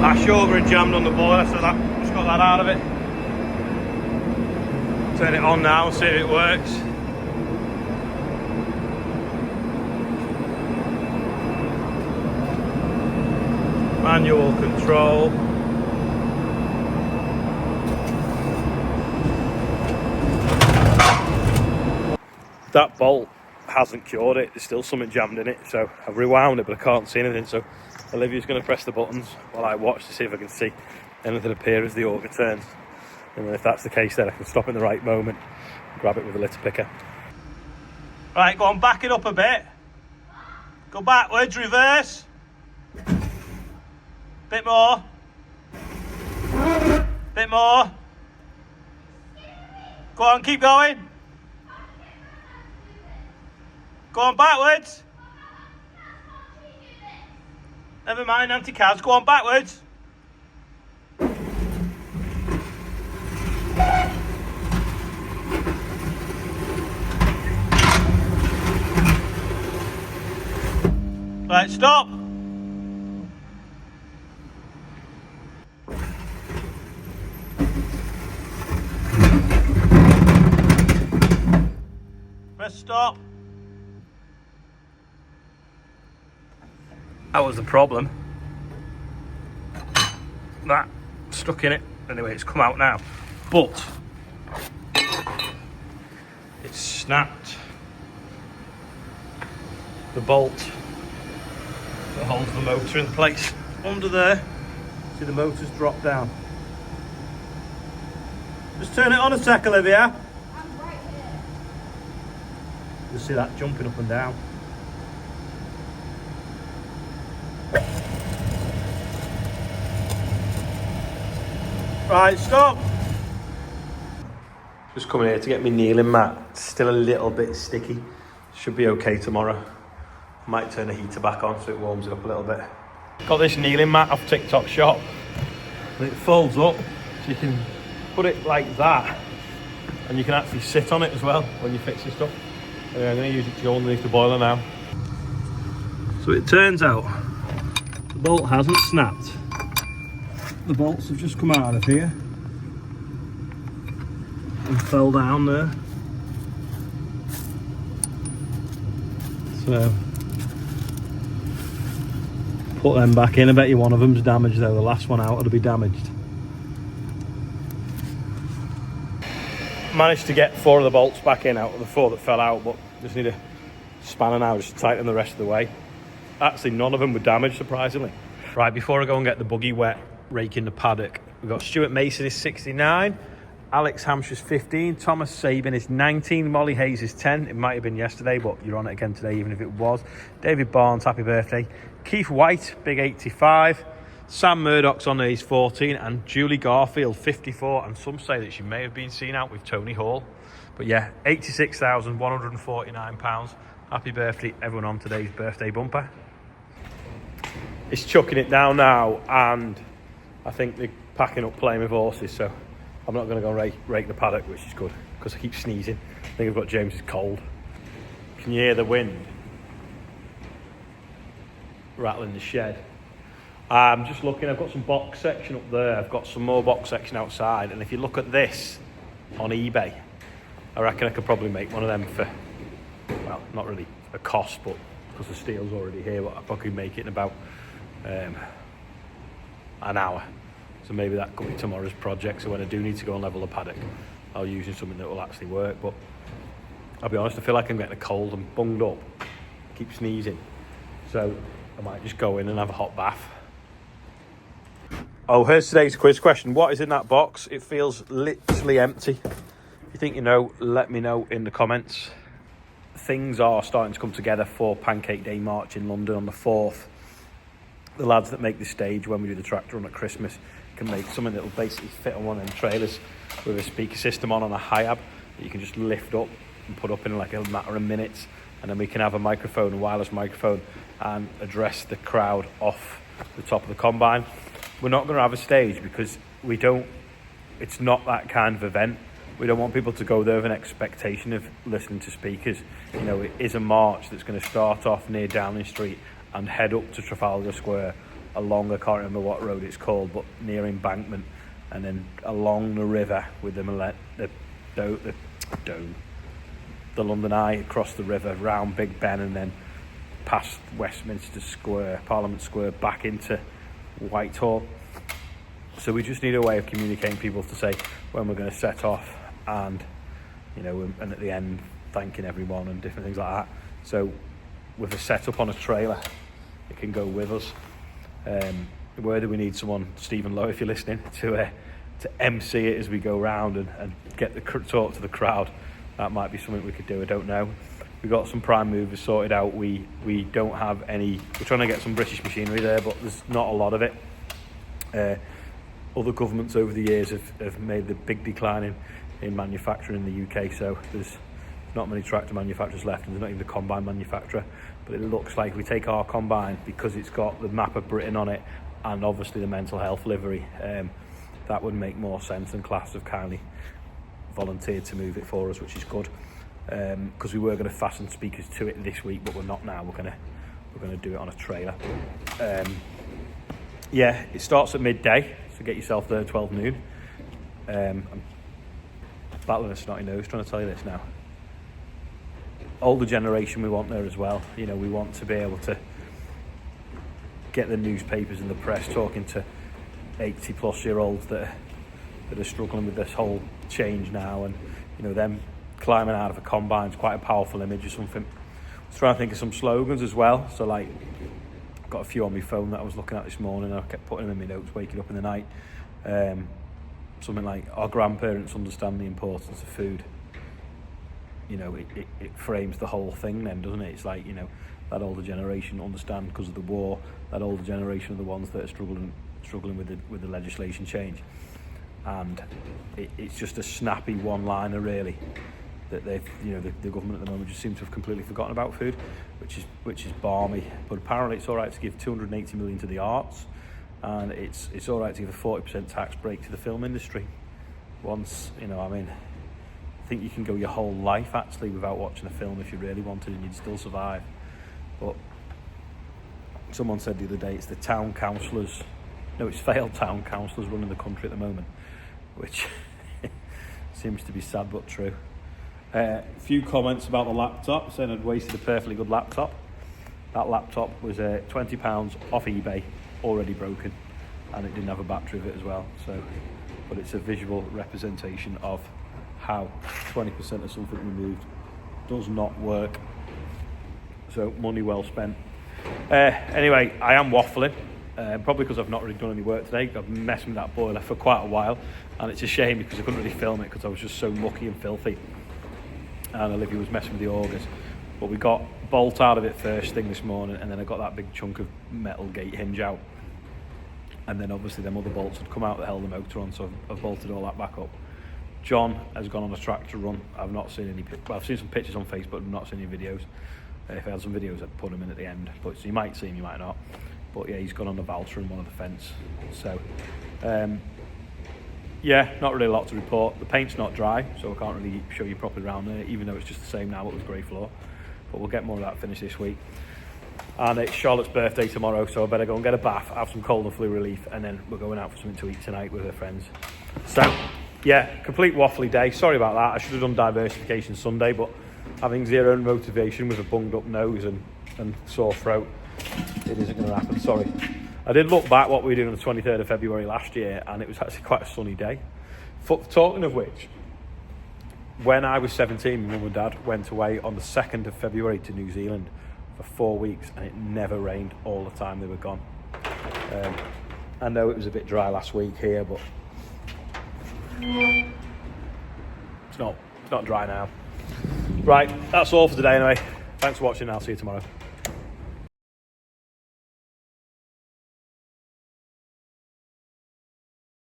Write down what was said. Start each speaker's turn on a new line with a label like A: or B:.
A: Our auger had jammed on the boiler, so that just got that out of it. Turn it on now and see if it works. Manual control. That bolt hasn't cured it, there's still something jammed in it, so I've rewound it but I can't see anything, so Olivia's going to press the buttons while I watch to see if I can see anything appear as the auger turns, and then if that's the case then I can stop in the right moment and grab it with a litter picker. Right, go on, back it up a bit, go backwards, reverse, bit more, bit more, go on, keep going. Go on backwards. Never mind anti-cabs, go on backwards. Right, stop. Press stop. That was the problem. That stuck in it. Anyway, it's come out now. But it's snapped the bolt that holds the motor in place. Under there, see the motor's dropped down. Just turn it on a sec, Olivia.
B: I'm right here.
A: You'll see that jumping up and down. Right, stop. Just coming here to get me kneeling mat. It's still a little bit sticky. Should be okay tomorrow. Might turn the heater back on so it warms it up a little bit. Got this kneeling mat off TikTok shop. And it folds up so you can put it like that. And you can actually sit on it as well when you fix your stuff. Anyway, I'm going to use it to go underneath the boiler now. So it turns out the bolt hasn't snapped. The bolts have just come out of here and fell down there. So put them back in. I bet you one of them's damaged though. The last one out, it'll be damaged. Managed to get 4 of the bolts back in out of the 4 that fell out, but just need a spanner now just to tighten the rest of the way. Actually, none of them were damaged, surprisingly. Right, before I go and get the buggy wet, raking the paddock, we've got Stuart Mason is 69, Alex Hampshire's 15, Thomas Sabin is 19, Molly Hayes is 10. It might have been yesterday, but you're on it again today, even if it was. David Barnes, happy birthday. Keith White, big 85. Sam Murdoch's on there, he's 14, and Julie Garfield, 54. And some say that she may have been seen out with Tony Hall. But yeah, £86,149. Happy birthday, everyone on today's birthday bumper. It's chucking it down now, and I think they're packing up playing with horses, so I'm not going to go rake the paddock, which is good, because I keep sneezing. I think I've got James's cold. Can you hear the wind rattling the shed? I'm just looking, I've got some box section up there, I've got some more box section outside, and if you look at this on eBay, I reckon I could probably make one of them for, well, not really a cost, but because the steel's already here, but I probably make it in about an hour. So maybe that could be tomorrow's project. So when I do need to go and level the paddock, I'll use something that will actually work. But I'll be honest, I feel like I'm getting a cold and bunged up, keep sneezing. So I might just go in and have a hot bath. Oh, here's today's quiz question. What is in that box? It feels literally empty. If you think you know, let me know in the comments. Things are starting to come together for Pancake Day March in London on the 4th. The lads that make the stage when we do the tractor run at Christmas can make something that will basically fit on one of them trailers with a speaker system on a high-ab that you can just lift up and put up in like a matter of minutes, and then we can have a microphone, a wireless microphone, and address the crowd off the top of the combine. We're not going to have a stage because it's not that kind of event. We don't want people to go there with an expectation of listening to speakers. You know, it is a march that's going to start off near Downing Street and head up to Trafalgar Square, along, I can't remember what road it's called, but near Embankment, and then along the river with the London Eye, across the river, round Big Ben, and then past Westminster Square, Parliament Square, back into Whitehall. So we just need a way of communicating people to say when we're going to set off, and and at the end thanking everyone and different things like that. So with a setup on a trailer, it can go with us. Whether we need someone, Stephen Lowe, if you're listening, to MC it as we go round and get the talk to the crowd, that might be something we could do. I don't know. We got some prime movers sorted out. We don't have any. We're trying to get some British machinery there, but there's not a lot of it. Other governments over the years have made the big decline in manufacturing in the UK, so there's not many tractor manufacturers left, and there's not even a combine manufacturer. But it looks like we take our combine, because it's got the map of Britain on it and obviously the mental health livery, that would make more sense, and class have kindly volunteered to move it for us, which is good, because we were going to fasten speakers to it this week, but we're not now. We're going to do it on a trailer. It starts at midday, so get yourself there 12 noon. I'm battling a snotty nose trying to tell you this now. Older generation we want there as well. We want to be able to get the newspapers and the press talking to 80 plus year olds that are struggling with this whole change now, and them climbing out of a combine is quite a powerful image or something. I was trying to think of some slogans as well, so like I've got a few on my phone that I was looking at this morning, and I kept putting them in my notes waking up in the night. Something like, our grandparents understand the importance of food. It frames the whole thing then, doesn't it? It's like, that older generation understand because of the war. That older generation are the ones that are struggling with the legislation change, and it's just a snappy one-liner really that the government at the moment just seem to have completely forgotten about food, which is balmy. But apparently it's all right to give 280 million to the arts, and it's all right to give a 40% tax break to the film industry. Once I think you can go your whole life actually without watching a film if you really wanted, and you'd still survive. But someone said the other day it's failed town councillors running the country at the moment, which seems to be sad but true. A few comments about the laptop, saying I'd wasted a perfectly good laptop. That laptop was £20 off eBay, already broken, and it didn't have a battery of it as well. But it's a visual representation of how 20% of something removed does not work. So money well spent. Anyway, I am waffling, probably because I've not really done any work today. I've been messing with that boiler for quite a while, and it's a shame because I couldn't really film it because I was just so mucky and filthy, and Olivia was messing with the augers. But we got bolt out of it first thing this morning, and then I got that big chunk of metal gate hinge out, and then obviously them other bolts had come out that held the motor on, so I've bolted all that back up. John has gone on a tractor run. I've not seen any. Well, I've seen some pictures on Facebook, I've not seen any videos. If I had some videos, I'd put them in at the end. But so you might see him, you might not. But yeah, he's gone on the Valtra and one of the fence. So not really a lot to report. The paint's not dry, so I can't really show you properly around there, even though it's just the same now but with grey floor. But we'll get more of that finished this week. And it's Charlotte's birthday tomorrow, so I better go and get a bath, have some cold and flu relief, and then we're going out for something to eat tonight with her friends. So complete waffly day. Sorry about that. I should have done diversification Sunday, but having zero motivation with a bunged up nose and sore throat, it isn't going to happen. Sorry. I did look back what we were doing on the 23rd of February last year, and it was actually quite a sunny day. Talking of which, when I was 17, my mum and dad went away on the 2nd of February to New Zealand for 4 weeks, and it never rained all the time they were gone. I know it was a bit dry last week here, but it's not dry now. Right, that's all for today anyway. Thanks for watching, I'll see you tomorrow.